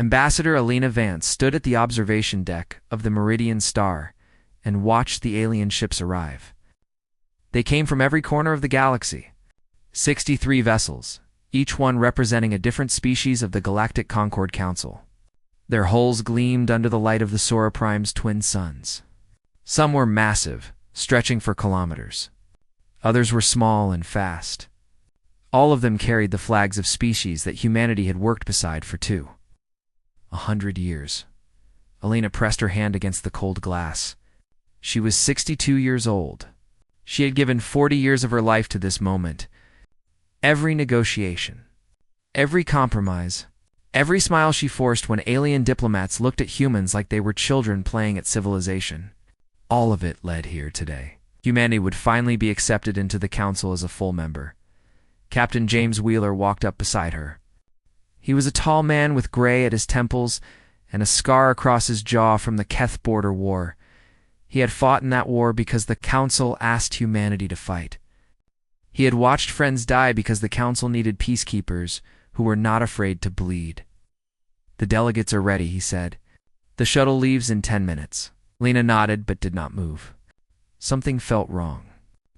Ambassador Alina Vance stood at the observation deck of the Meridian Star and watched the alien ships arrive. They came from every corner of the galaxy. 63 vessels, each one representing a different species of the Galactic Concord Council. Their hulls gleamed under the light of the Sora Prime's twin suns. Some were massive, stretching for kilometers. Others were small and fast. All of them carried the flags of species that humanity had worked beside for 100 years. Alina pressed her hand against the cold glass. She was 62 years old. She had given 40 years of her life to this moment. Every negotiation, every compromise, every smile she forced when alien diplomats looked at humans like they were children playing at civilization. All of it led here today. Humanity would finally be accepted into the council as a full member. Captain James Wheeler walked up beside her. He was a tall man with gray at his temples and a scar across his jaw from the Keth border war. He had fought in that war because the council asked humanity to fight. He had watched friends die because the council needed peacekeepers who were not afraid to bleed. "The delegates are ready," he said. "The shuttle leaves in 10 minutes." Lena nodded but did not move. Something felt wrong.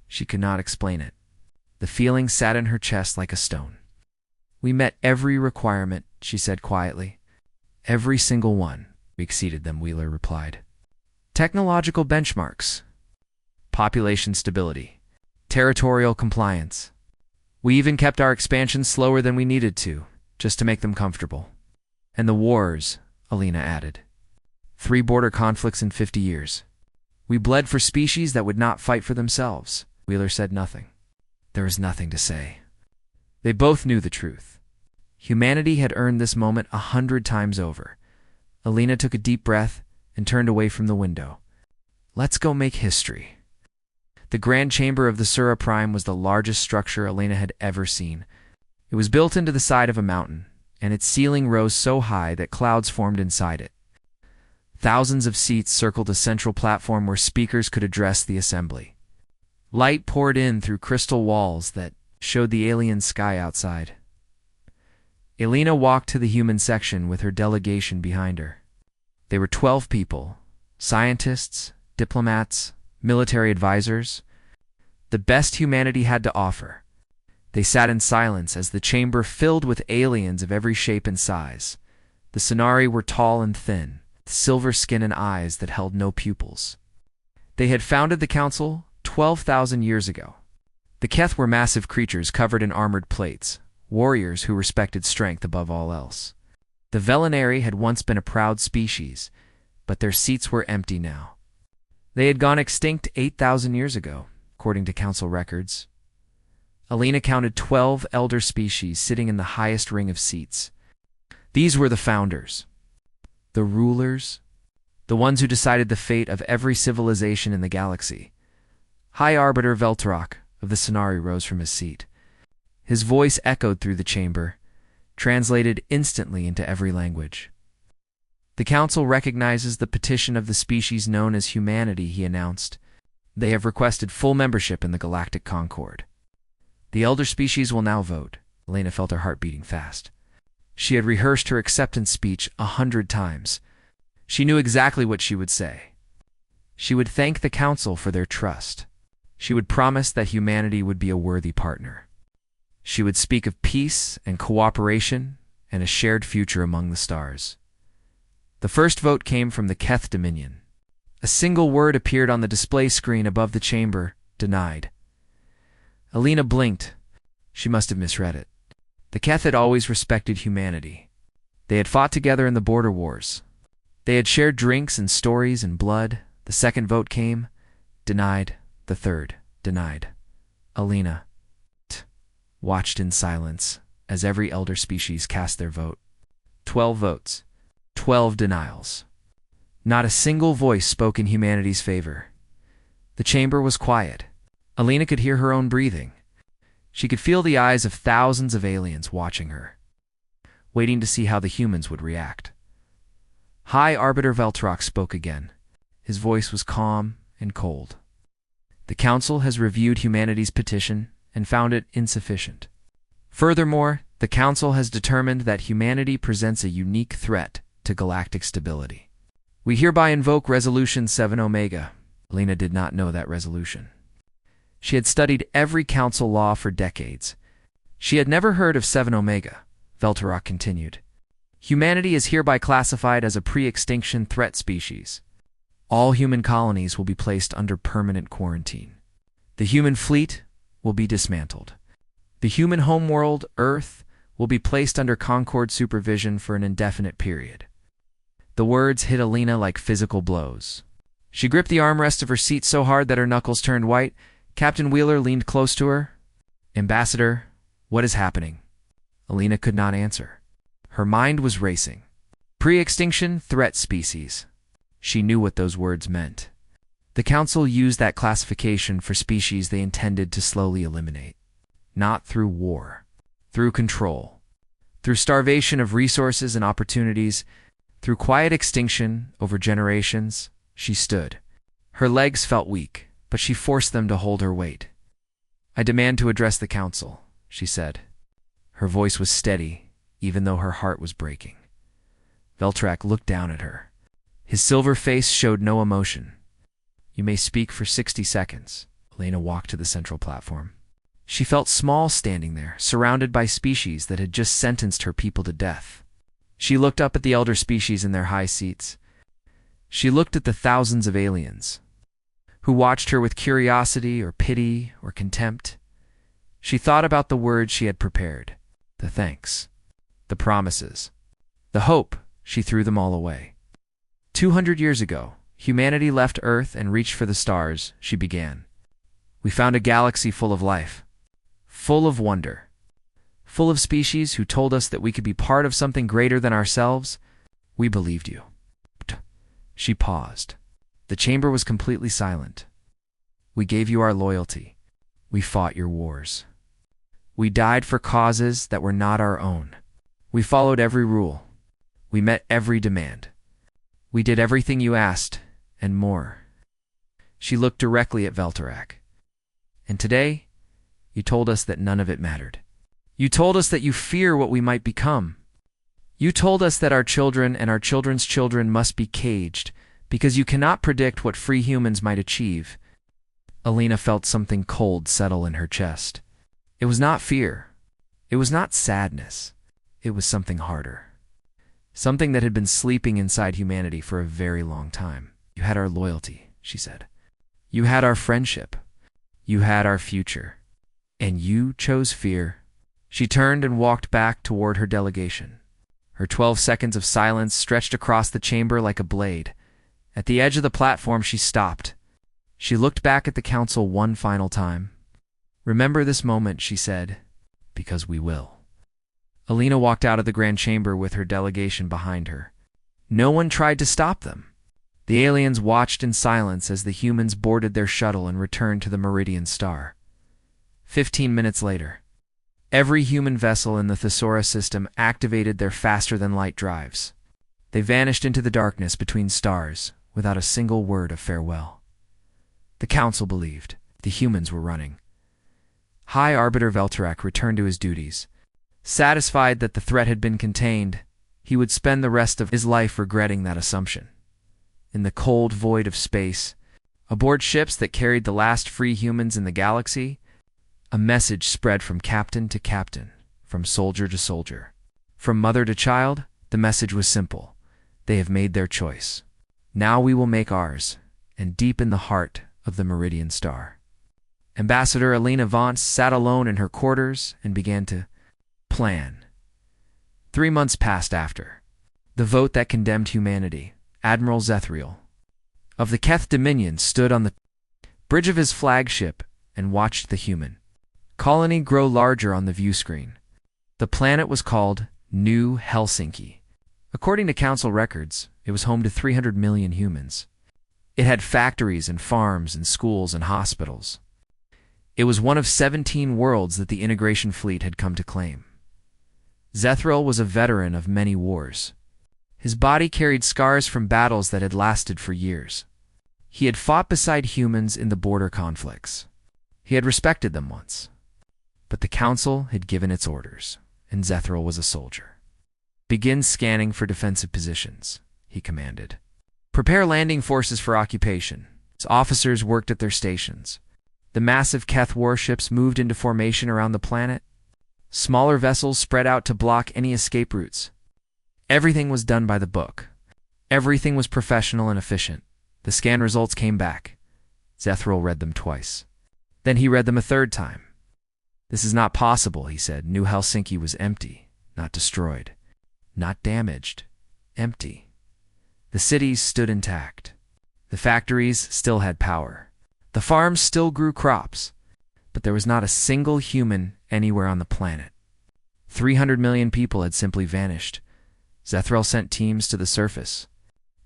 She could not explain it. The feeling sat in her chest like a stone. "We met every requirement," she said quietly. "Every single one." "We exceeded them," Wheeler replied. "Technological benchmarks, population stability, territorial compliance. We even kept our expansion slower than we needed to, just to make them comfortable." "And the wars," Alina added. 3 border conflicts in 50 years. We bled for species that would not fight for themselves." Wheeler said nothing. There was nothing to say. They both knew the truth. Humanity had earned this moment 100 times over. Alina took a deep breath and turned away from the window. "Let's go make history." The grand chamber of the Sura Prime was the largest structure Alina had ever seen. It was built into the side of a mountain, and its ceiling rose so high that clouds formed inside it. Thousands of seats circled a central platform where speakers could address the assembly. Light poured in through crystal walls that showed the alien sky outside. Alina walked to the human section with her delegation behind her. They were 12 people, scientists, diplomats, military advisors, the best humanity had to offer. They sat in silence as the chamber filled with aliens of every shape and size. The Sonari were tall and thin, with silver skin and eyes that held no pupils. They had founded the council 12,000 years ago. The Keth were massive creatures covered in armored plates, warriors who respected strength above all else. The Velinari had once been a proud species, but their seats were empty now. They had gone extinct 8,000 years ago, according to council records. Alina counted 12 elder species sitting in the highest ring of seats. These were the founders, the rulers, the ones who decided the fate of every civilization in the galaxy. High Arbiter Veltarok of the Sonari rose from his seat. His voice echoed through the chamber, translated instantly into every language. "The Council recognizes the petition of the species known as humanity," he announced. "They have requested full membership in the Galactic Concord. The elder species will now vote." Alina felt her heart beating fast. She had rehearsed her acceptance speech 100 times. She knew exactly what she would say. She would thank the Council for their trust. She would promise that humanity would be a worthy partner. She would speak of peace and cooperation and a shared future among the stars. The first vote came from the Keth Dominion. A single word appeared on the display screen above the chamber: denied. Alina blinked. She must have misread it. The Keth had always respected humanity. They had fought together in the border wars. They had shared drinks and stories and blood. The second vote came: denied. The third: denied. Alina watched in silence as every elder species cast their vote. 12 votes. 12 denials. Not a single voice spoke in humanity's favor. The chamber was quiet. Alina could hear her own breathing. She could feel the eyes of thousands of aliens watching her, waiting to see how the humans would react. High Arbiter Veltarok spoke again. His voice was calm and cold. "The Council has reviewed humanity's petition and found it insufficient. Furthermore, The Council has determined that humanity presents a unique threat to galactic stability. We hereby invoke Resolution 7 Omega. Alina did not know that resolution. She had studied every council law for decades. She had never heard of 7 Omega. Veltarok continued. Humanity is hereby classified as a pre-extinction threat species. All human colonies will be placed under permanent quarantine. The human fleet will be dismantled. The human homeworld, Earth, will be placed under Concord supervision for an indefinite period. The words hit Alina like physical blows. She gripped the armrest of her seat so hard that her knuckles turned white. Captain Wheeler leaned close to her. Ambassador, what is happening? Alina could not answer. Her mind was racing. Pre-extinction threat species. She knew what those words meant. The Council used that classification for species they intended to slowly eliminate. Not through war. Through control. Through starvation of resources and opportunities. Through quiet extinction over generations. She stood. Her legs felt weak, but she forced them to hold her weight. I demand to address the Council, she said. Her voice was steady, even though her heart was breaking. Veltrak looked down at her. His silver face showed no emotion. You may speak for 60 seconds. Alina walked to the central platform. She felt small standing there, surrounded by species that had just sentenced her people to death. She looked up at the elder species in their high seats. She looked at the thousands of aliens, who watched her with curiosity or pity or contempt. She thought about the words she had prepared, the thanks, the promises, the hope. She threw them all away. 200 years ago, humanity left Earth and reached for the stars, she began. We found a galaxy full of life, full of wonder, full of species who told us that we could be part of something greater than ourselves. We believed you. She paused. The chamber was completely silent. We gave you our loyalty. We fought your wars. We died for causes that were not our own. We followed every rule. We met every demand. We did everything you asked, and more. She looked directly at Veltarak. And today, you told us that none of it mattered. You told us that you fear what we might become. You told us that our children and our children's children must be caged, because you cannot predict what free humans might achieve. Alina felt something cold settle in her chest. It was not fear. It was not sadness. It was something harder. Something that had been sleeping inside humanity for a very long time. You had our loyalty, she said. You had our friendship. You had our future. And you chose fear. She turned and walked back toward her delegation. Her 12 seconds of silence stretched across the chamber like a blade. At the edge of the platform, she stopped. She looked back at the Council one final time. Remember this moment, she said, because we will. Alina walked out of the Grand Chamber with her delegation behind her. No one tried to stop them. The aliens watched in silence as the humans boarded their shuttle and returned to the Meridian Star. 15 minutes later, every human vessel in the Thesaurus system activated their faster-than-light drives. They vanished into the darkness between stars without a single word of farewell. The Council believed the humans were running. High Arbiter Veltarak returned to his duties. Satisfied that the threat had been contained, he would spend the rest of his life regretting that assumption. In the cold void of space, aboard ships that carried the last free humans in the galaxy, a message spread from captain to captain, from soldier to soldier. From mother to child, the message was simple. They have made their choice. Now we will make ours, and deep in the heart of the Meridian Star. Ambassador Alina Vance sat alone in her quarters and began to plan. 3 months passed after. The vote that condemned humanity, Admiral Zethriel of the Keth Dominion stood on the bridge of his flagship and watched the human colony grow larger on the view screen. The planet was called New Helsinki. According to Council records, it was home to 300 million humans. It had factories and farms and schools and hospitals. It was one of 17 worlds that the integration fleet had come to claim. Zethriel was a veteran of many wars. His body carried scars from battles that had lasted for years. He had fought beside humans in the border conflicts. He had respected them once. But the Council had given its orders, and Zethral was a soldier. "Begin scanning for defensive positions," he commanded. "Prepare landing forces for occupation." His officers worked at their stations. The massive Keth warships moved into formation around the planet. Smaller vessels spread out to block any escape routes. Everything was done by the book. Everything was professional and efficient. The scan results came back. Zethral read them twice. Then he read them a third time. "This is not possible," he said. New Helsinki was empty, not destroyed, not damaged, empty. The cities stood intact. The factories still had power. The farms still grew crops. But there was not a single human anywhere on the planet. 300 million people had simply vanished. Zethral sent teams to the surface.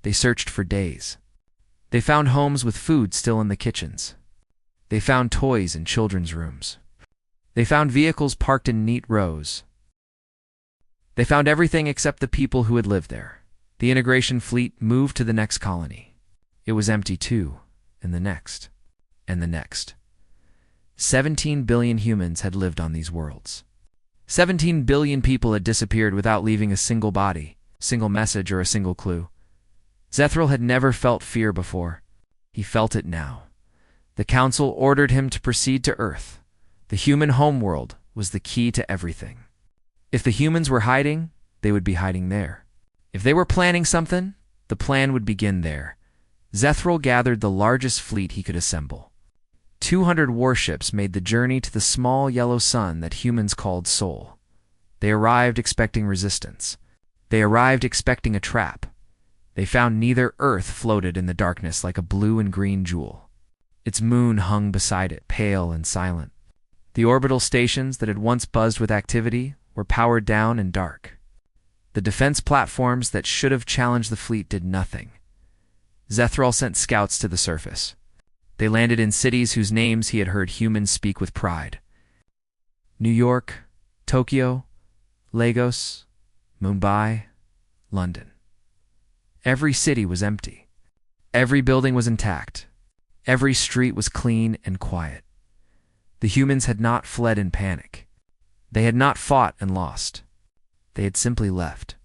They searched for days. They found homes with food still in the kitchens. They found toys in children's rooms. They found vehicles parked in neat rows. They found everything except the people who had lived there. The integration fleet moved to the next colony. It was empty too, and the next, and the next. 17 billion humans had lived on these worlds. 17 billion people had disappeared without leaving a single body, single message, or a single clue. Zethral had never felt fear before. He felt it now. The Council ordered him to proceed to Earth. The human homeworld was the key to everything. If the humans were hiding, they would be hiding there. If they were planning something, the plan would begin there. Zethral gathered the largest fleet he could assemble. 200 warships made the journey to the small yellow sun that humans called Sol. They arrived expecting resistance. They arrived expecting a trap. They found neither. Earth floated in the darkness like a blue and green jewel. Its moon hung beside it, pale and silent. The orbital stations that had once buzzed with activity were powered down and dark. The defense platforms that should have challenged the fleet did nothing. Zethral sent scouts to the surface. They landed in cities whose names he had heard humans speak with pride. New York, Tokyo, Lagos, Mumbai, London. Every city was empty. Every building was intact. Every street was clean and quiet. The humans had not fled in panic. They had not fought and lost. They had simply left.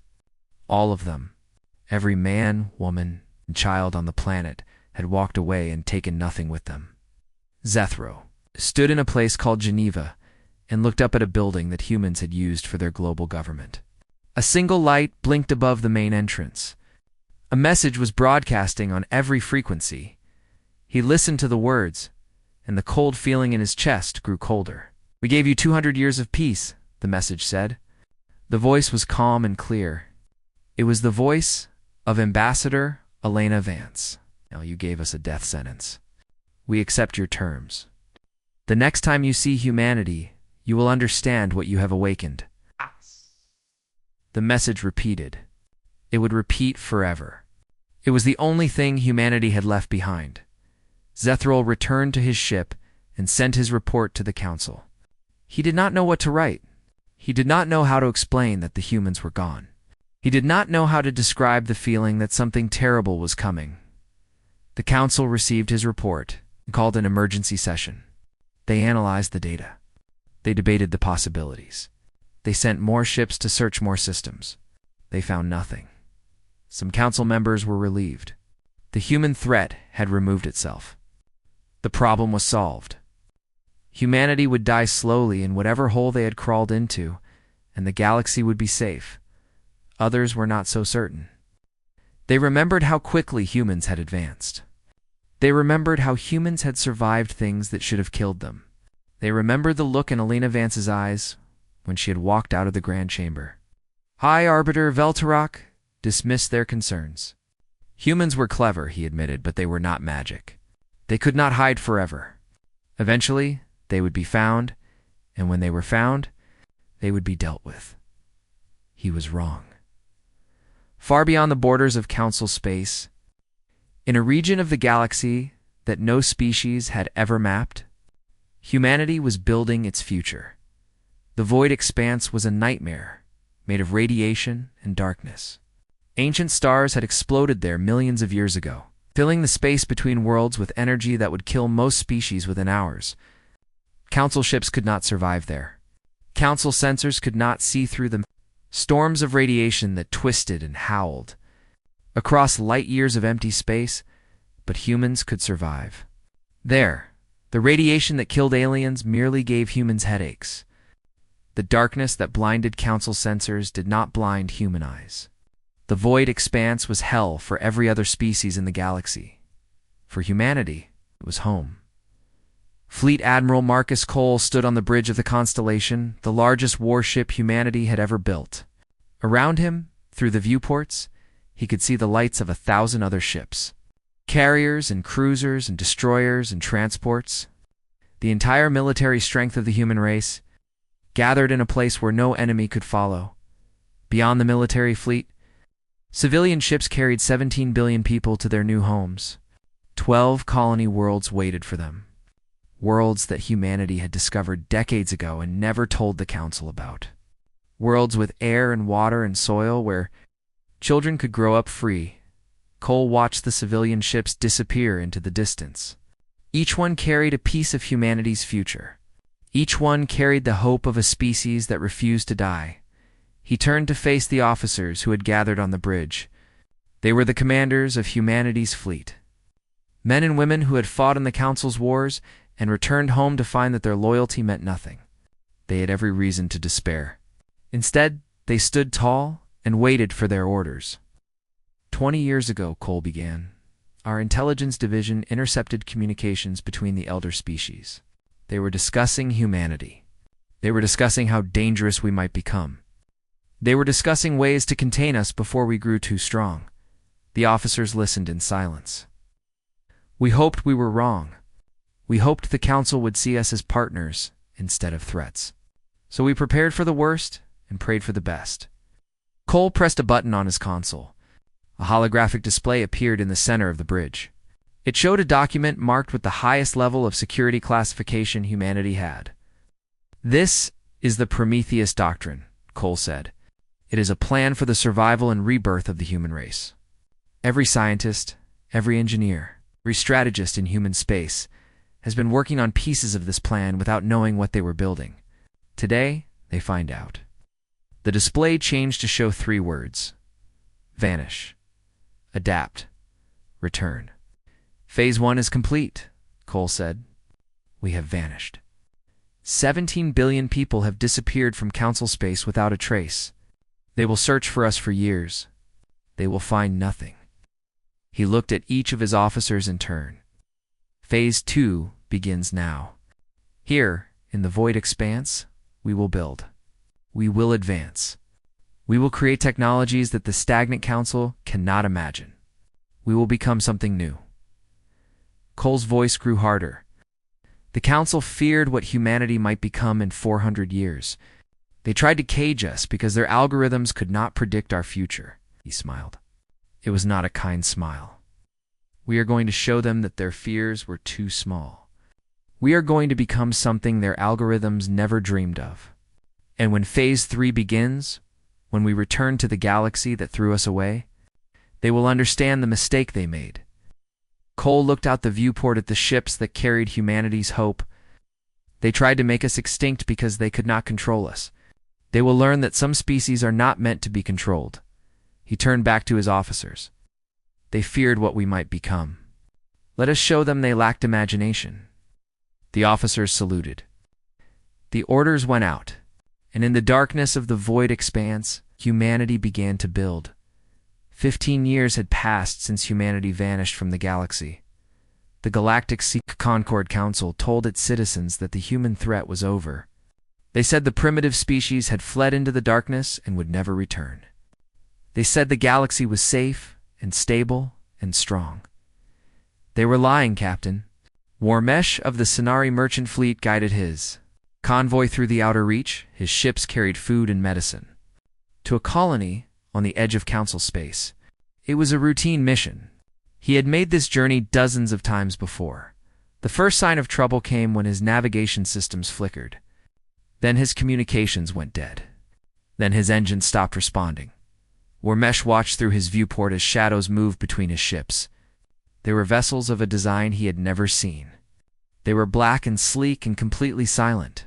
All of them, every man, woman, and child on the planet, had walked away and taken nothing with them. Zethral stood in a place called Geneva and looked up at a building that humans had used for their global government. A single light blinked above the main entrance. A message was broadcasting on every frequency. He listened to the words, and the cold feeling in his chest grew colder. "We gave you 200 years of peace," the message said. The voice was calm and clear. It was the voice of Ambassador Elena Vance. "Now you gave us a death sentence. We accept your terms. The next time you see humanity, you will understand what you have awakened." The message repeated. It would repeat forever. It was the only thing humanity had left behind. Zethral returned to his ship and sent his report to the Council. He did not know what to write. He did not know how to explain that the humans were gone. He did not know how to describe the feeling that something terrible was coming. The Council received his report and called an emergency session. They analyzed the data. They debated the possibilities. They sent more ships to search more systems. They found nothing. Some Council members were relieved. The human threat had removed itself. The problem was solved. Humanity would die slowly in whatever hole they had crawled into, and the galaxy would be safe. Others were not so certain. They remembered how quickly humans had advanced. They remembered how humans had survived things that should have killed them. They remembered the look in Elena Vance's eyes when she had walked out of the Grand Chamber. High Arbiter Veltarok dismissed their concerns. Humans were clever, he admitted, but they were not magic. They could not hide forever. Eventually, they would be found, and when they were found, they would be dealt with. He was wrong. Far beyond the borders of Council space, in a region of the galaxy that no species had ever mapped, humanity was building its future. The void expanse was a nightmare, made of radiation and darkness. Ancient stars had exploded there millions of years ago, filling the space between worlds with energy that would kill most species within hours. Council ships could not survive there. Council sensors could not see through them. Storms of radiation that twisted and howled across light years of empty space, but humans could survive. There, the radiation that killed aliens merely gave humans headaches. The darkness that blinded Council sensors did not blind human eyes. The void expanse was hell for every other species in the galaxy. For humanity, it was home. Fleet Admiral Marcus Cole stood on the bridge of the Constellation, the largest warship humanity had ever built. Around him, through the viewports, he could see the lights of 1,000 other ships. Carriers and cruisers and destroyers and transports. The entire military strength of the human race, gathered in a place where no enemy could follow. Beyond the military fleet, civilian ships carried 17 billion people to their new homes. 12 colony worlds waited for them. Worlds that humanity had discovered decades ago and never told the Council about. Worlds with air and water and soil where children could grow up free. Cole watched the civilian ships disappear into the distance. Each one carried a piece of humanity's future. Each one carried the hope of a species that refused to die. He turned to face the officers who had gathered on the bridge. They were the commanders of humanity's fleet. Men and women who had fought in the Council's wars and returned home to find that their loyalty meant nothing. They had every reason to despair. Instead, they stood tall and waited for their orders. 20 years ago, Cole began, our intelligence division intercepted communications between the elder species. They were discussing humanity. They were discussing how dangerous we might become. They were discussing ways to contain us before we grew too strong. The officers listened in silence. We hoped we were wrong. We hoped the Council would see us as partners instead of threats. So we prepared for the worst and prayed for the best. Cole pressed a button on his console. A holographic display appeared in the center of the bridge. It showed a document marked with the highest level of security classification humanity had. This is the Prometheus Doctrine, Cole said. It is a plan for the survival and rebirth of the human race. Every scientist, every engineer, every strategist in human space has been working on pieces of this plan without knowing what they were building. Today, they find out. The display changed to show 3 words: vanish, adapt, return. Phase 1 is complete, Cole said. We have vanished. 17 billion people have disappeared from Council space without a trace. They will search for us for years. They will find nothing. He looked at each of his officers in turn. Phase 2 begins now. Here, in the void expanse, we will build. We will advance. We will create technologies that the stagnant Council cannot imagine. We will become something new. Cole's voice grew harder. The Council feared what humanity might become in 400 years. They tried to cage us because their algorithms could not predict our future. He smiled. It was not a kind smile. We are going to show them that their fears were too small. We are going to become something their algorithms never dreamed of. And when Phase 3 begins, when we return to the galaxy that threw us away, they will understand the mistake they made. Cole looked out the viewport at the ships that carried humanity's hope. They tried to make us extinct because they could not control us. They will learn that some species are not meant to be controlled. He turned back to his officers. They feared what we might become. Let us show them they lacked imagination. The officers saluted. The orders went out, and in the darkness of the void expanse, humanity began to build. 15 years had passed since humanity vanished from the galaxy. The Galactic Concord Council told its citizens that the human threat was over. They said the primitive species had fled into the darkness and would never return. They said the galaxy was safe and stable and strong. They were lying, Captain. Warmesh of the Sonari merchant fleet guided his convoy through the outer reach. His ships carried food and medicine to a colony on the edge of Council space. It was a routine mission. He had made this journey dozens of times before. The first sign of trouble came when his navigation systems flickered. Then his communications went dead. Then his engines stopped responding. Warmesh watched through his viewport as shadows moved between his ships. They were vessels of a design he had never seen. They were black and sleek and completely silent.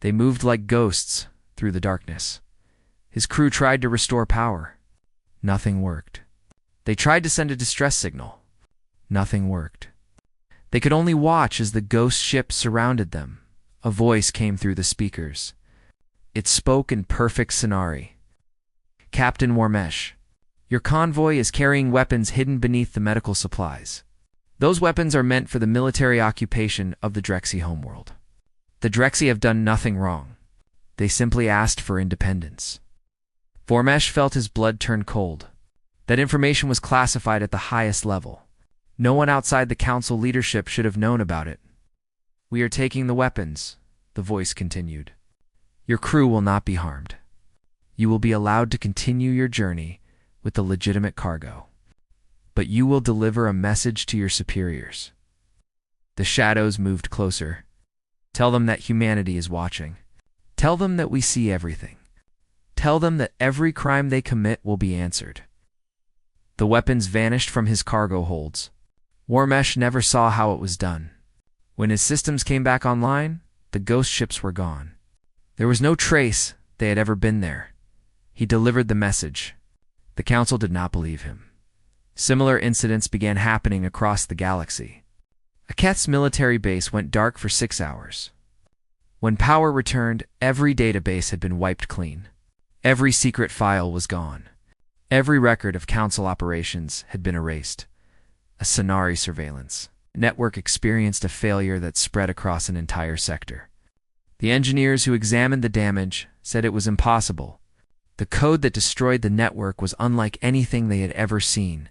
They moved like ghosts through the darkness. His crew tried to restore power. Nothing worked. They tried to send a distress signal. Nothing worked. They could only watch as the ghost ship surrounded them. A voice came through the speakers. It spoke in perfect Sonari. "Captain Warmesh, your convoy is carrying weapons hidden beneath the medical supplies. Those weapons are meant for the military occupation of the Drexy homeworld. The Drexy have done nothing wrong. They simply asked for independence." Warmesh felt his blood turn cold. That information was classified at the highest level. No one outside the council leadership should have known about it. "We are taking the weapons," the voice continued. "Your crew will not be harmed. You will be allowed to continue your journey with the legitimate cargo. But you will deliver a message to your superiors." The shadows moved closer. "Tell them that humanity is watching. Tell them that we see everything. Tell them that every crime they commit will be answered." The weapons vanished from his cargo holds. Warmesh never saw how it was done. When his systems came back online, the ghost ships were gone. There was no trace they had ever been there. He delivered the message. The council did not believe him. Similar incidents began happening across the galaxy. Aketh's military base went dark for 6 hours. When power returned, every database had been wiped clean. Every secret file was gone. Every record of council operations had been erased. A Sonari surveillance network experienced a failure that spread across an entire sector. The engineers who examined the damage said it was impossible. The code that destroyed the network was unlike anything they had ever seen.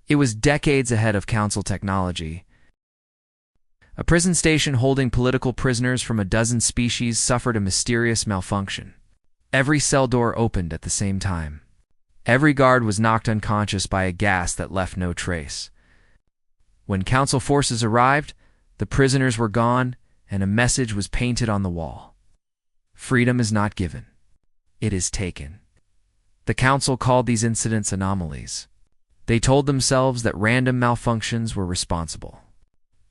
It was decades ahead of council technology. A prison station holding political prisoners from a dozen species suffered a mysterious malfunction. Every cell door opened at the same time. Every guard was knocked unconscious by a gas that left no trace. When council forces arrived, the prisoners were gone, and a message was painted on the wall. "Freedom is not given. It is taken." The council called these incidents anomalies. They told themselves that random malfunctions were responsible.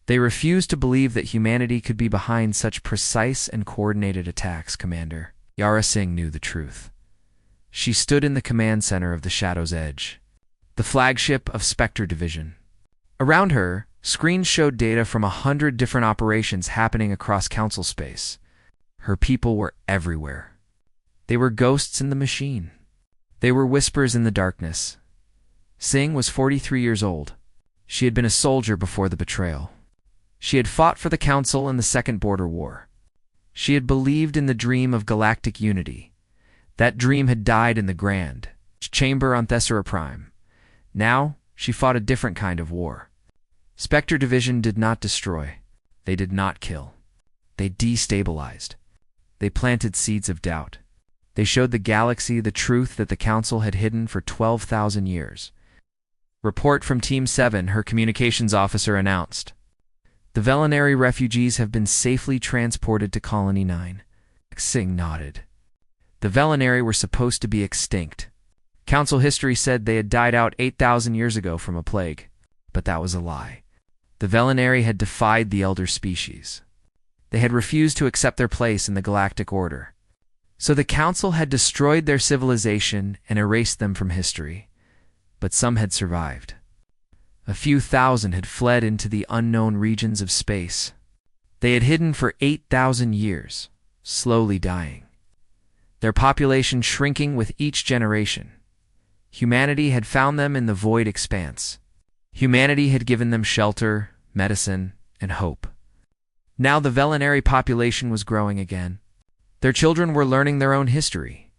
They refused to believe that humanity could be behind such precise and coordinated attacks, Commander. Yara Singh knew the truth. She stood in the command center of the Shadow's Edge, the flagship of Spectre Division. Around her, screens showed data from 100 different operations happening across council space. Her people were everywhere. They were ghosts in the machine. They were whispers in the darkness. Singh was 43 years old. She had been a soldier before the betrayal. She had fought for the Council in the Second Border War. She had believed in the dream of galactic unity. That dream had died in the Grand Chamber on Thessera Prime. Now, she fought a different kind of war. Spectre Division did not destroy. They did not kill. They destabilized. They planted seeds of doubt. They showed the galaxy the truth that the Council had hidden for 12,000 years. "Report from Team 7, her communications officer announced. The Velinary refugees have been safely transported to Colony 9. Singh nodded. The Velinary were supposed to be extinct. Council history said they had died out 8,000 years ago from a plague, but that was a lie. The Velinary had defied the elder species. They had refused to accept their place in the galactic order. So the Council had destroyed their civilization and erased them from history. But some had survived. A few thousand had fled into the unknown regions of space. They had hidden for 8,000 years, slowly dying. Their population shrinking with each generation. Humanity had found them in the void expanse. Humanity had given them shelter, medicine, and hope. Now the Velinary population was growing again. Their children were learning their own history.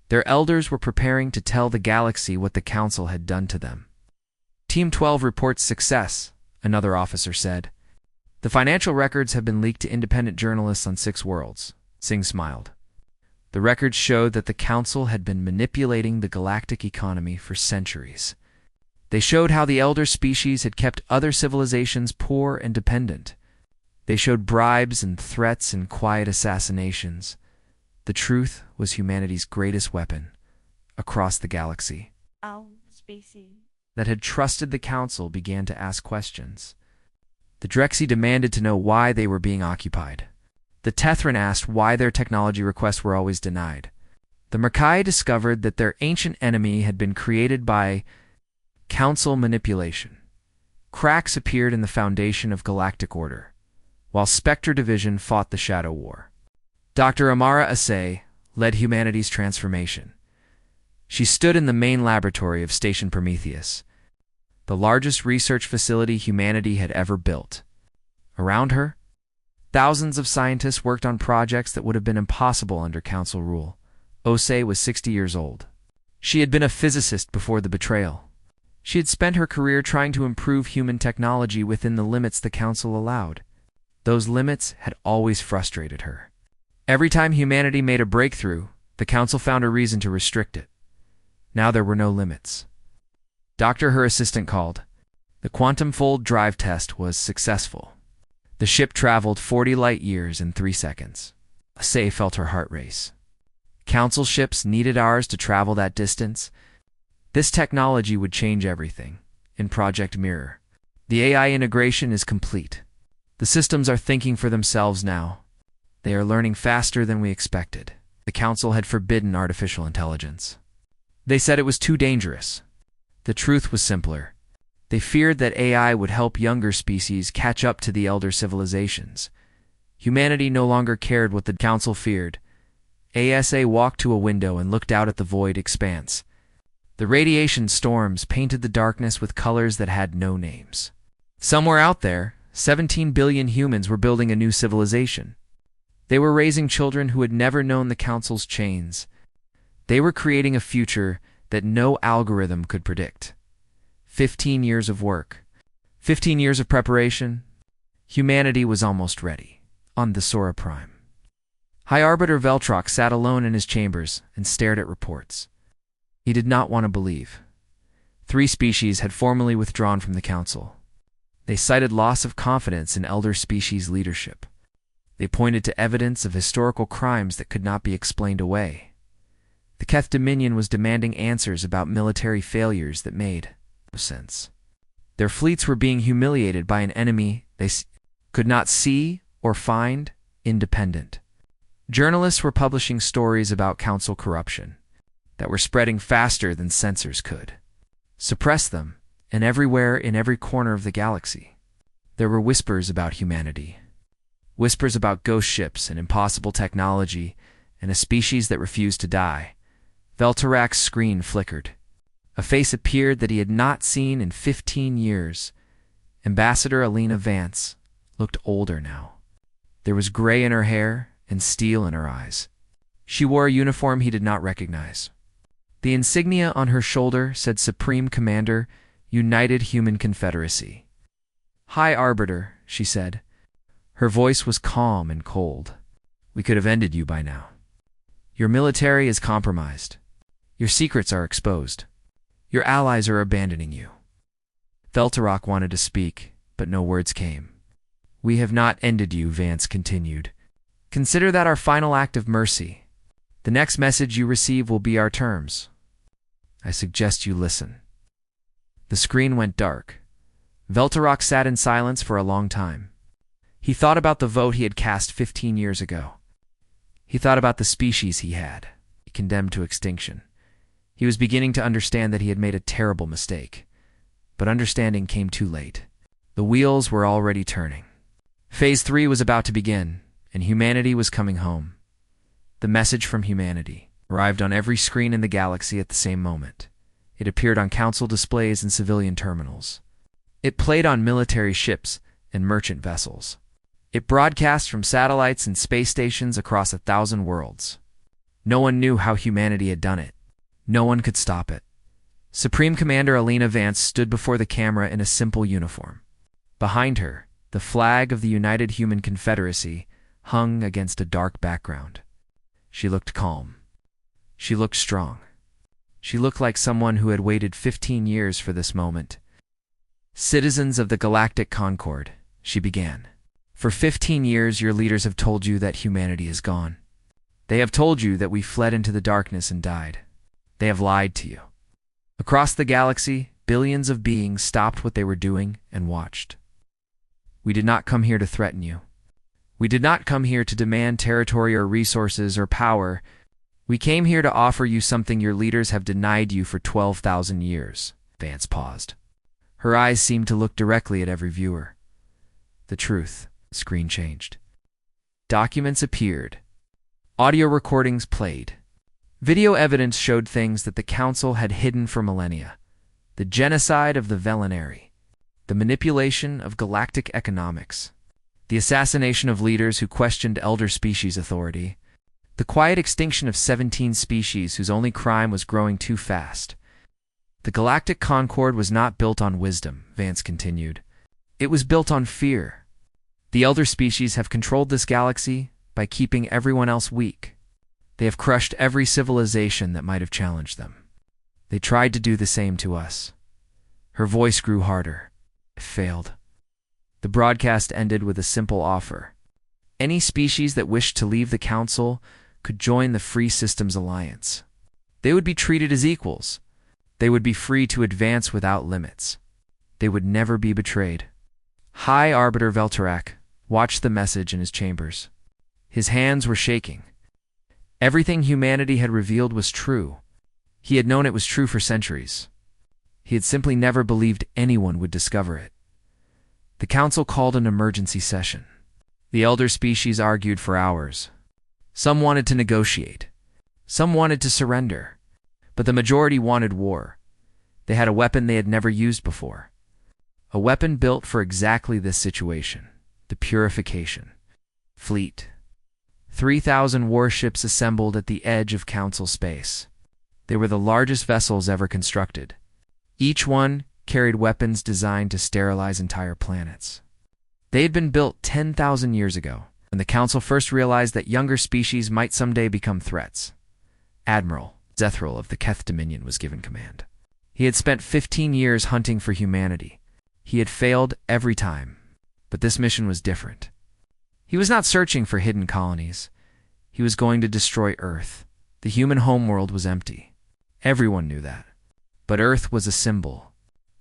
Their elders were preparing to tell the galaxy what the Council had done to them. Team 12 reports success, another officer said. The financial records have been leaked to independent journalists on 6 worlds. Singh smiled. The records showed that the Council had been manipulating the galactic economy for centuries. They showed how the elder species had kept other civilizations poor and dependent. They showed bribes and threats and quiet assassinations. The truth was humanity's greatest weapon across the galaxy. That had trusted the Council began to ask questions. The Drexy demanded to know why they were being occupied. The Tethran asked why their technology requests were always denied. The Merkai discovered that their ancient enemy had been created by council manipulation. Cracks appeared in the foundation of galactic order, while Spectre Division fought the Shadow War. Dr. Amara Asay led humanity's transformation. She stood in the main laboratory of Station Prometheus, the largest research facility humanity had ever built. Around her, thousands of scientists worked on projects that would have been impossible under council rule. Osei was 60 years old. She had been a physicist before the betrayal. She had spent her career trying to improve human technology within the limits the council allowed. Those limits had always frustrated her. Every time humanity made a breakthrough, the council found a reason to restrict it. Now there were no limits. Doctor, her assistant, called. The quantum fold drive test was successful. The ship traveled 40 light years in 3 seconds. Asay felt her heart race. Council ships needed ours to travel that distance. This technology would change everything. In Project Mirror, the AI integration is complete. The systems are thinking for themselves now. They are learning faster than we expected. The council had forbidden artificial intelligence. They said it was too dangerous. The truth was simpler. They feared that AI would help younger species catch up to the elder civilizations. Humanity no longer cared what the council feared. Asay walked to a window and looked out at the void expanse. The radiation storms painted the darkness with colors that had no names. Somewhere out there, 17 billion humans were building a new civilization. They were raising children who had never known the council's chains. They were creating a future that no algorithm could predict. 15 years of work, 15 years of preparation. Humanity was almost ready. On the Sora Prime, High Arbiter Veltrock sat alone in his chambers and stared at reports. He did not want to believe. 3 species had formally withdrawn from the council. They cited loss of confidence in elder species leadership. They pointed to evidence of historical crimes that could not be explained away. The Keth Dominion was demanding answers about military failures that made no sense. Their fleets were being humiliated by an enemy they could not see or find independent. Journalists were publishing stories about council corruption that were spreading faster than censors could suppress them, and everywhere in every corner of the galaxy, there were whispers about humanity. Whispers about ghost ships and impossible technology and a species that refused to die. Veltarak's screen flickered. A face appeared that he had not seen in 15 years. Ambassador Alina Vance looked older now. There was gray in her hair and steel in her eyes. She wore a uniform he did not recognize. The insignia on her shoulder said Supreme Commander, United Human Confederacy. High Arbiter, she said. Her voice was calm and cold. We could have ended you by now. Your military is compromised. Your secrets are exposed. Your allies are abandoning you. Veltarak wanted to speak, but no words came. We have not ended you, Vance continued. Consider that our final act of mercy. The next message you receive will be our terms. I suggest you listen. The screen went dark. Veltarak sat in silence for a long time. He thought about the vote he had cast 15 years ago. He thought about the species he had condemned to extinction. He was beginning to understand that he had made a terrible mistake. But understanding came too late. The wheels were already turning. Phase 3 was about to begin, and humanity was coming home. The message from humanity arrived on every screen in the galaxy at the same moment. It appeared on council displays and civilian terminals. It played on military ships and merchant vessels. It broadcast from satellites and space stations across 1,000 worlds. No one knew how humanity had done it. No one could stop it. Supreme Commander Alina Vance stood before the camera in a simple uniform. Behind her, the flag of the United Human Confederacy hung against a dark background. She looked calm. She looked strong. She looked like someone who had waited 15 years for this moment. Citizens of the Galactic Concord, she began. For 15 years, your leaders have told you that humanity is gone. They have told you that we fled into the darkness and died. They have lied to you. Across the galaxy, billions of beings stopped what they were doing and watched. We did not come here to threaten you. We did not come here to demand territory or resources or power. We came here to offer you something your leaders have denied you for 12,000 years. Vance paused. Her eyes seemed to look directly at every viewer. The truth. The screen changed. Documents appeared. Audio recordings played. Video evidence showed things that the Council had hidden for millennia. The genocide of the Velinari. The manipulation of galactic economics. The assassination of leaders who questioned elder species authority. The quiet extinction of 17 species whose only crime was growing too fast. The galactic concord was not built on wisdom, Vance continued. It was built on fear. The elder species have controlled this galaxy by keeping everyone else weak. They have crushed every civilization that might have challenged them. They tried to do the same to us. Her voice grew harder. It failed. The broadcast ended with a simple offer. Any species that wished to leave the Council could join the Free Systems Alliance. They would be treated as equals. They would be free to advance without limits. They would never be betrayed. High Arbiter Veltarak watched the message in his chambers. His hands were shaking. Everything humanity had revealed was true. He had known it was true for centuries. He had simply never believed anyone would discover it. The Council called an emergency session. The elder species argued for hours. Some wanted to negotiate. Some wanted to surrender. But the majority wanted war. They had a weapon they had never used before. A weapon built for exactly this situation. The Purification Fleet. 3,000 warships assembled at the edge of Council space. They were the largest vessels ever constructed. Each one carried weapons designed to sterilize entire planets. They had been built 10,000 years ago, when the Council first realized that younger species might someday become threats. Admiral Zethral of the Keth Dominion was given command. He had spent 15 years hunting for humanity. He had failed every time, but this mission was different. He was not searching for hidden colonies. He was going to destroy Earth. The human homeworld was empty. Everyone knew that. But Earth was a symbol.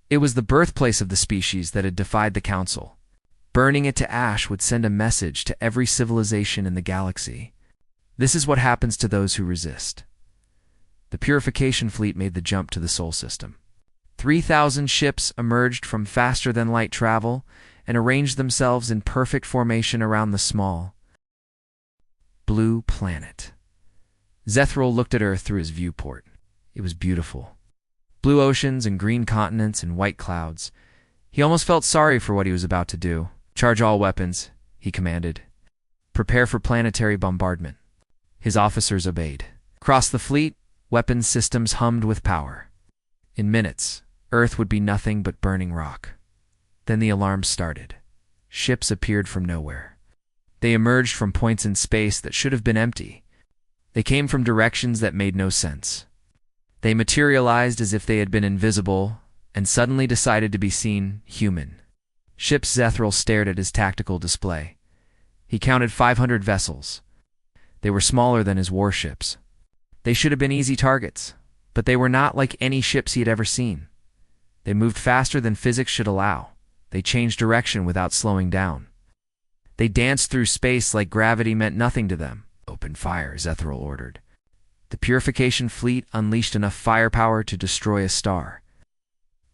It was the birthplace of the species that had defied the Council. Burning it to ash would send a message to every civilization in the galaxy. This is what happens to those who resist. The Purification Fleet made the jump to the Sol System. 3,000 ships emerged from faster-than-light travel and arranged themselves in perfect formation around the small, blue planet. Zethral looked at Earth through his viewport. It was beautiful. Blue oceans and green continents and white clouds. He almost felt sorry for what he was about to do. Charge all weapons, he commanded. Prepare for planetary bombardment. His officers obeyed. Across the fleet, weapons systems hummed with power. In minutes, Earth would be nothing but burning rock. Then the alarms started. Ships appeared from nowhere. They emerged from points in space that should have been empty. They came from directions that made no sense. They materialized as if they had been invisible and suddenly decided to be seen human. Ships. Zethral stared at his tactical display. He counted 500 vessels. They were smaller than his warships. They should have been easy targets, but they were not like any ships he had ever seen. They moved faster than physics should allow. They changed direction without slowing down. They danced through space like gravity meant nothing to them. Open fire, Zethral ordered. The Purification Fleet unleashed enough firepower to destroy a star.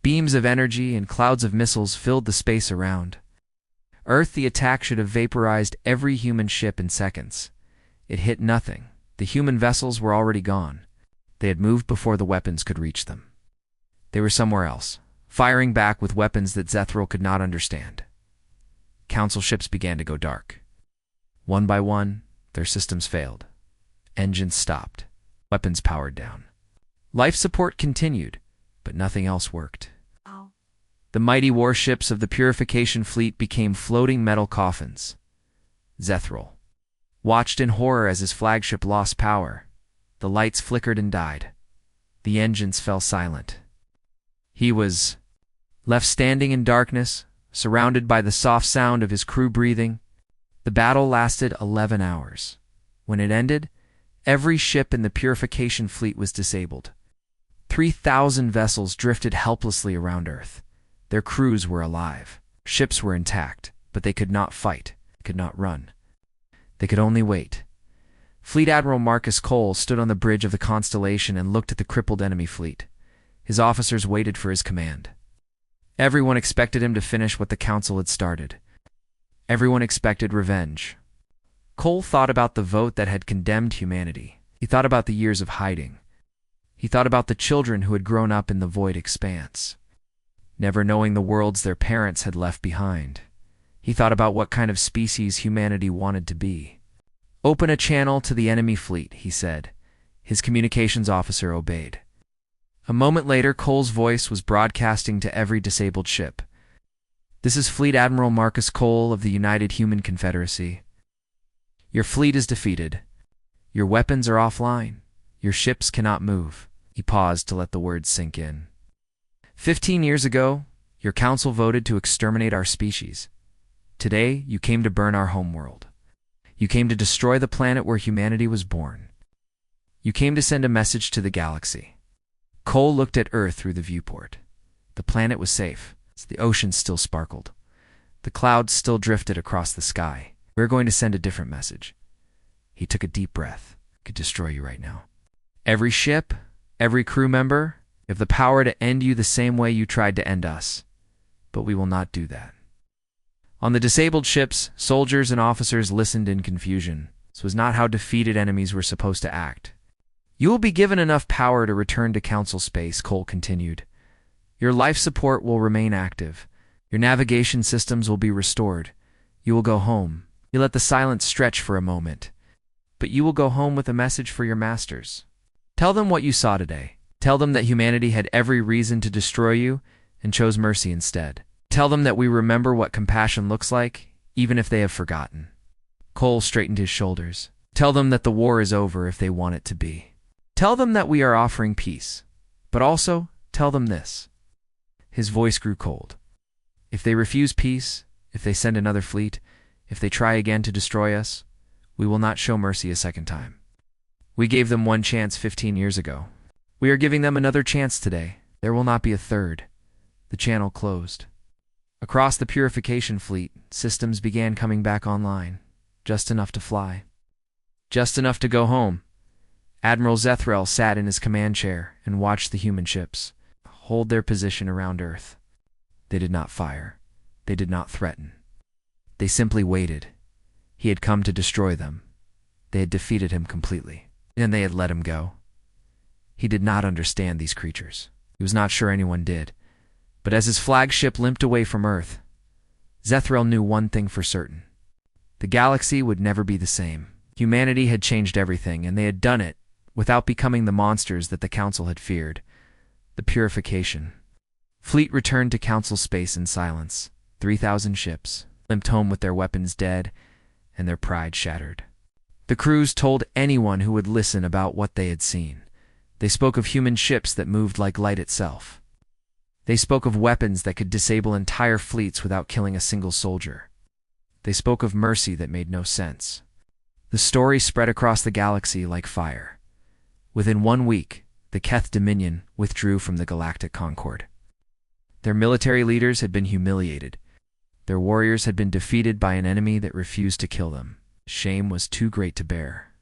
Beams of energy and clouds of missiles filled the space around. Earth. The attack should have vaporized every human ship in seconds. It hit nothing. The human vessels were already gone. They had moved before the weapons could reach them. They were somewhere else, firing back with weapons that Zethral could not understand. Council ships began to go dark. One by one, their systems failed. Engines stopped. Weapons powered down. Life support continued, but nothing else worked. The mighty warships of the Purification Fleet became floating metal coffins. Zethral watched in horror as his flagship lost power. The lights flickered and died. The engines fell silent. He was left standing in darkness, surrounded by the soft sound of his crew breathing. The battle lasted 11 hours. When it ended, every ship in the Purification Fleet was disabled. 3,000 vessels drifted helplessly around Earth. Their crews were alive. Ships were intact, but they could not fight, could not run. They could only wait. Fleet Admiral Marcus Cole stood on the bridge of the Constellation and looked at the crippled enemy fleet. His officers waited for his command. Everyone expected him to finish what the Council had started. Everyone expected revenge. Cole thought about the vote that had condemned humanity. He thought about the years of hiding. He thought about the children who had grown up in the void expanse, never knowing the worlds their parents had left behind. He thought about what kind of species humanity wanted to be. "Open a channel to the enemy fleet," he said. His communications officer obeyed. A moment later, Cole's voice was broadcasting to every disabled ship. "This is Fleet Admiral Marcus Cole of the United Human Confederacy. Your fleet is defeated. Your weapons are offline. Your ships cannot move." He paused to let the words sink in. 15 years ago, your council voted to exterminate our species. Today, you came to burn our homeworld. You came to destroy the planet where humanity was born. You came to send a message to the galaxy. Cole looked at Earth through the viewport. The planet was safe. The ocean still sparkled. The clouds still drifted across the sky. "We're going to send a different message." He took a deep breath. "I could destroy you right now. Every ship, every crew member, have the power to end you the same way you tried to end us. But we will not do that." On the disabled ships, soldiers and officers listened in confusion. This was not how defeated enemies were supposed to act. "You will be given enough power to return to Council space," Cole continued. "Your life support will remain active. Your navigation systems will be restored. You will go home. You let the silence stretch for a moment. But you will go home with a message for your masters. Tell them what you saw today. Tell them that humanity had every reason to destroy you and chose mercy instead. Tell them that we remember what compassion looks like, even if they have forgotten." Cole straightened his shoulders. "Tell them that the war is over if they want it to be. Tell them that we are offering peace. But also, tell them this." His voice grew cold. "If they refuse peace, if they send another fleet, if they try again to destroy us, we will not show mercy a second time. We gave them one chance 15 years ago. We are giving them another chance today. There will not be a third." The channel closed. Across the purification fleet, systems began coming back online, just enough to fly. Just enough to go home. Admiral Zethrel sat in his command chair and watched the human ships hold their position around Earth. They did not fire. They did not threaten. They simply waited. He had come to destroy them. They had defeated him completely, and they had let him go. He did not understand these creatures. He was not sure anyone did. But as his flagship limped away from Earth, Zethrel knew one thing for certain. The galaxy would never be the same. Humanity had changed everything, and they had done it without becoming the monsters that the Council had feared. The purification. Fleet returned to Council space in silence. 3,000 ships limped home with their weapons dead and their pride shattered. The crews told anyone who would listen about what they had seen. They spoke of human ships that moved like light itself. They spoke of weapons that could disable entire fleets without killing a single soldier. They spoke of mercy that made no sense. The story spread across the galaxy like fire. Within 1 week, the Keth Dominion withdrew from the Galactic Concord. Their military leaders had been humiliated. Their warriors had been defeated by an enemy that refused to kill them. Shame was too great to bear.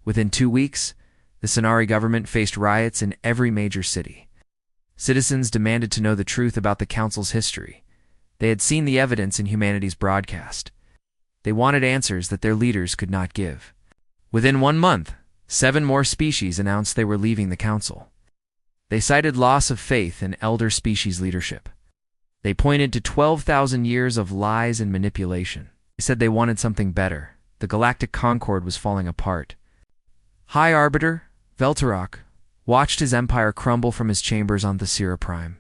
Within 2 weeks, the Sonari government faced riots in every major city. Citizens demanded to know the truth about the Council's history. They had seen the evidence in humanity's broadcast. They wanted answers that their leaders could not give. Within 1 month, 7 more species announced they were leaving the Council. They cited loss of faith in elder species leadership. They pointed to 12,000 years of lies and manipulation. They said they wanted something better. The Galactic Concord was falling apart. High Arbiter, Veltarok, watched his empire crumble from his chambers on Thesera Prime.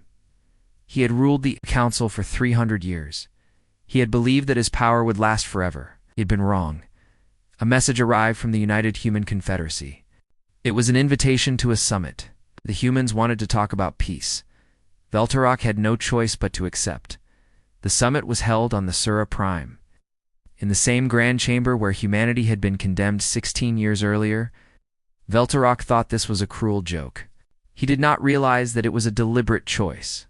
He had ruled the Council for 300 years. He had believed that his power would last forever. He had been wrong. A message arrived from the United Human Confederacy. It was an invitation to a summit. The humans wanted to talk about peace. Veltarok had no choice but to accept. The summit was held on Thesera Prime. In the same grand chamber where humanity had been condemned 16 years earlier, Veltarok thought this was a cruel joke. He did not realize that it was a deliberate choice.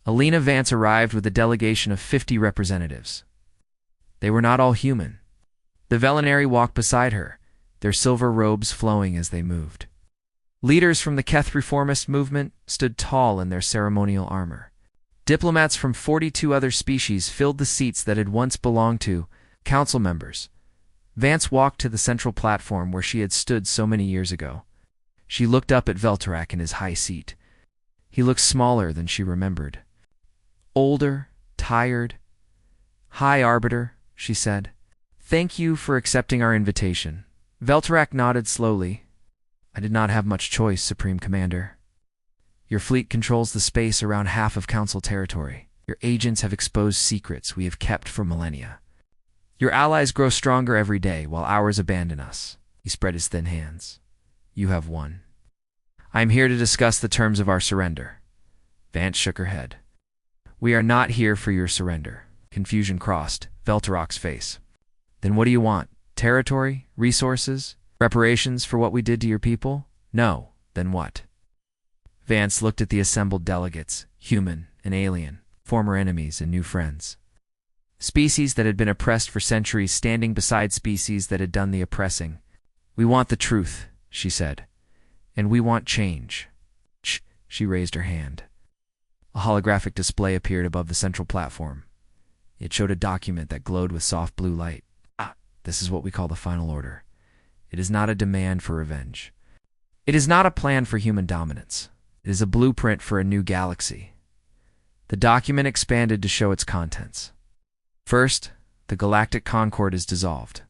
Alina Vance arrived with a delegation of 50 representatives. They were not all human. The Velinari walked beside her, their silver robes flowing as they moved. Leaders from the Keth reformist movement stood tall in their ceremonial armor. Diplomats from 42 other species filled the seats that had once belonged to council members. Vance walked to the central platform where she had stood so many years ago. She looked up at Veltarak in his high seat. He looked smaller than she remembered. Older, tired. "Hi, Arbiter," she said. "Thank you for accepting our invitation." Veltarak nodded slowly. "I did not have much choice, Supreme Commander. Your fleet controls the space around half of Council territory. Your agents have exposed secrets we have kept for millennia. Your allies grow stronger every day while ours abandon us." He spread his thin hands. "You have won. I am here to discuss the terms of our surrender." Vance shook her head. "We are not here for your surrender." Confusion crossed Veltarak's face. "Then what do you want? Territory? Resources? Reparations for what we did to your people?" "No. Then what?" Vance looked at the assembled delegates, human and alien, former enemies and new friends. Species that had been oppressed for centuries standing beside species that had done the oppressing. "We want the truth," she said. "And we want change." She raised her hand. A holographic display appeared above the central platform. It showed a document that glowed with soft blue light. This is what we call the Final Order. It is not a demand for revenge. It is not a plan for human dominance. It is a blueprint for a new galaxy. The document expanded to show its contents. First, the Galactic Concord is dissolved.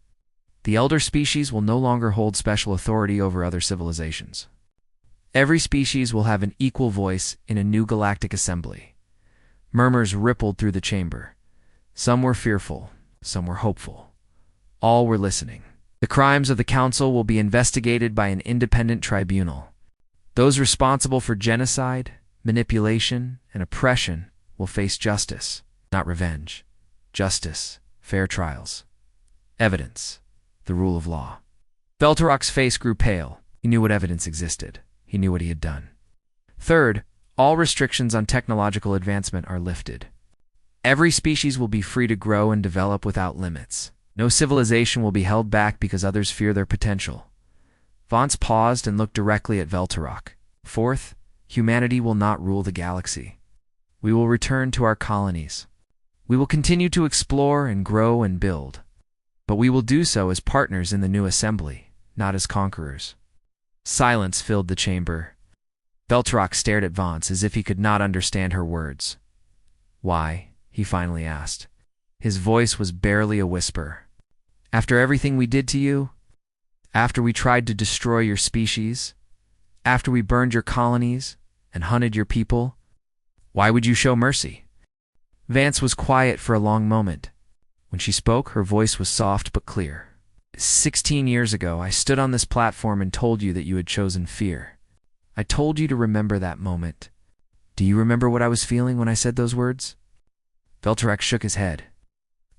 The Elder Species will no longer hold special authority over other civilizations. Every species will have an equal voice in a new galactic assembly. Murmurs rippled through the chamber. Some were fearful, some were hopeful. All were listening. The crimes of the Council will be investigated by an independent tribunal. Those responsible for genocide, manipulation, and oppression will face justice, not revenge. Justice, fair trials, evidence, the rule of law. Veltarak's face grew pale. He knew what evidence existed. He knew what he had done. Third, all restrictions on technological advancement are lifted. Every species will be free to grow and develop without limits. No civilization will be held back because others fear their potential. Vance paused and looked directly at Veltarak. Fourth, humanity will not rule the galaxy. We will return to our colonies. We will continue to explore and grow and build. But we will do so as partners in the new assembly, not as conquerors. Silence filled the chamber. Veltarak stared at Vance as if he could not understand her words. "Why?" he finally asked. His voice was barely a whisper. "After everything we did to you? After we tried to destroy your species? After we burned your colonies and hunted your people? Why would you show mercy?" Vance was quiet for a long moment. When she spoke, her voice was soft but clear. 16 years ago, I stood on this platform and told you that you had chosen fear. I told you to remember that moment. Do you remember what I was feeling when I said those words?" Veltarak shook his head.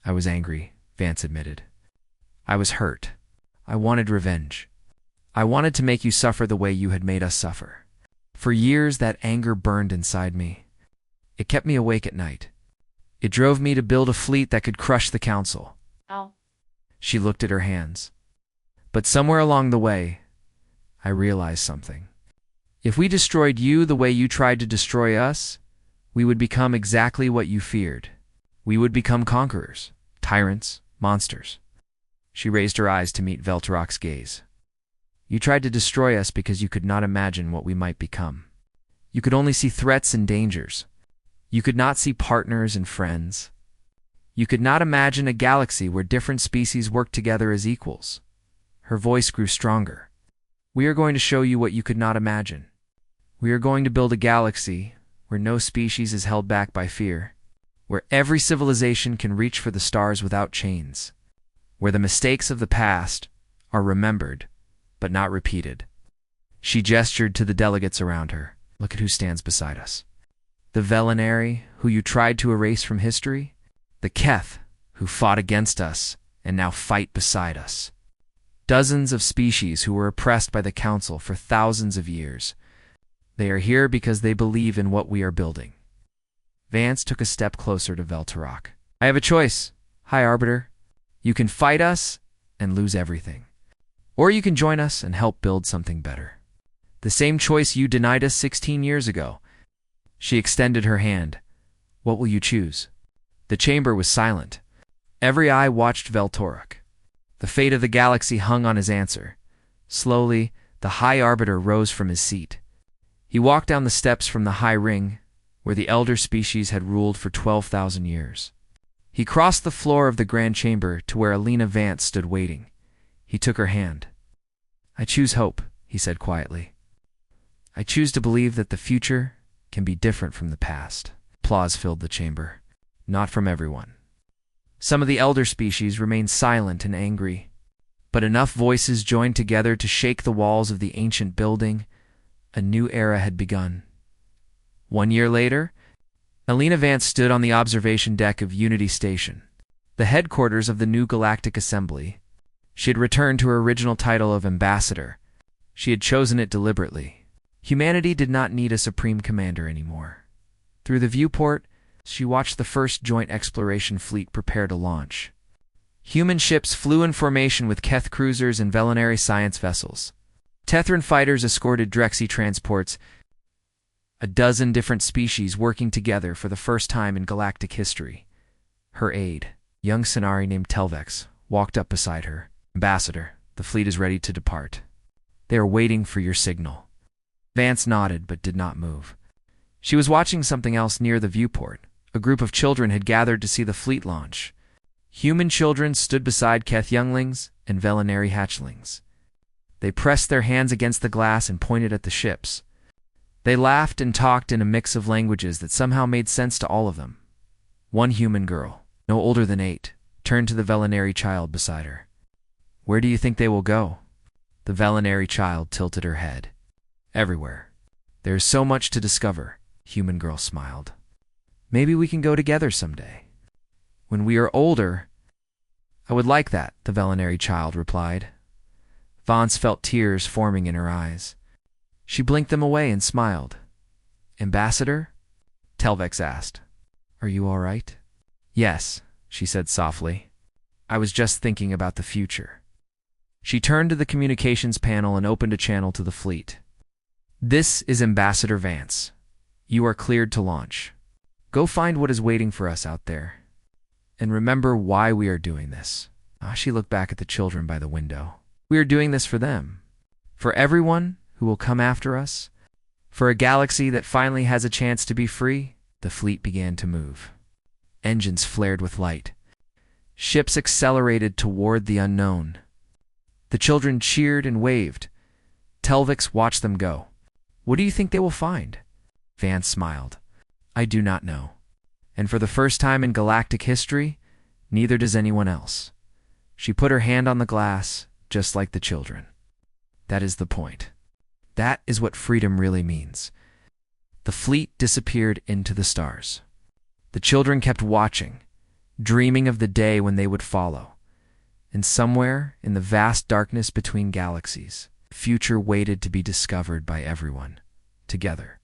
"I was angry," Vance admitted. "I was hurt. I wanted revenge. I wanted to make you suffer the way you had made us suffer. For years, that anger burned inside me. It kept me awake at night. It drove me to build a fleet that could crush the Council." Oh. She looked at her hands. "But somewhere along the way, I realized something. If we destroyed you the way you tried to destroy us, we would become exactly what you feared. We would become conquerors, tyrants, monsters." She raised her eyes to meet Veltarak's gaze. "You tried to destroy us because you could not imagine what we might become. You could only see threats and dangers. You could not see partners and friends. You could not imagine a galaxy where different species work together as equals." Her voice grew stronger. "We are going to show you what you could not imagine. We are going to build a galaxy where no species is held back by fear, where every civilization can reach for the stars without chains, where the mistakes of the past are remembered but not repeated." She gestured to the delegates around her. "Look at who stands beside us. The Velinari, who you tried to erase from history. The Keth, who fought against us and now fight beside us. Dozens of species who were oppressed by the Council for thousands of years. They are here because they believe in what we are building." Vance took a step closer to Veltarak. "I have a choice. Hi, Arbiter. You can fight us, and lose everything. Or you can join us and help build something better. The same choice you denied us 16 years ago. She extended her hand. What will you choose? The chamber was silent. Every eye watched Veltorok. The fate of the galaxy hung on his answer. Slowly, the High Arbiter rose from his seat. He walked down the steps from the High Ring, where the elder species had ruled for 12,000 years. He crossed the floor of the Grand Chamber to where Alina Vance stood waiting. He took her hand. I choose hope, he said quietly. I choose to believe that the future can be different from the past. Applause filled the chamber. Not from everyone. Some of the elder species remained silent and angry, but enough voices joined together to shake the walls of the ancient building. A new era had begun. 1 year later, Alina Vance stood on the observation deck of Unity Station, the headquarters of the new Galactic Assembly. She had returned to her original title of Ambassador. She had chosen it deliberately. Humanity did not need a Supreme Commander anymore. Through the viewport, she watched the first joint exploration fleet prepare to launch. Human ships flew in formation with Keth cruisers and Velinary science vessels. Tethran fighters escorted Drexy transports, a dozen different species working together for the first time in galactic history. Her aide, young Sonari named Telvex, walked up beside her. Ambassador, the fleet is ready to depart. They are waiting for your signal. Vance nodded but did not move. She was watching something else near the viewport. A group of children had gathered to see the fleet launch. Human children stood beside Keth younglings and Velinary hatchlings. They pressed their hands against the glass and pointed at the ships. They laughed and talked in a mix of languages that somehow made sense to all of them. One human girl, no older than 8, turned to the Velinary child beside her. Where do you think they will go? The Velinary child tilted her head. Everywhere. There is so much to discover, human girl smiled. Maybe we can go together someday. When we are older. I would like that, the Velinary child replied. Vance felt tears forming in her eyes. She blinked them away and smiled. Ambassador? Telvex asked. Are you all right? Yes, she said softly. I was just thinking about the future. She turned to the communications panel and opened a channel to the fleet. This is Ambassador Vance. You are cleared to launch. Go find what is waiting for us out there. And remember why we are doing this. She looked back at the children by the window. We are doing this for them. For everyone who will come after us. For a galaxy that finally has a chance to be free. The fleet began to move. Engines flared with light. Ships accelerated toward the unknown. The children cheered and waved. Telvex watched them go. What do you think they will find? Vance smiled. I do not know. And for the first time in galactic history, neither does anyone else. She put her hand on the glass, just like the children. That is the point. That is what freedom really means. The fleet disappeared into the stars. The children kept watching, dreaming of the day when they would follow. And somewhere in the vast darkness between galaxies, the future waited to be discovered by everyone, together.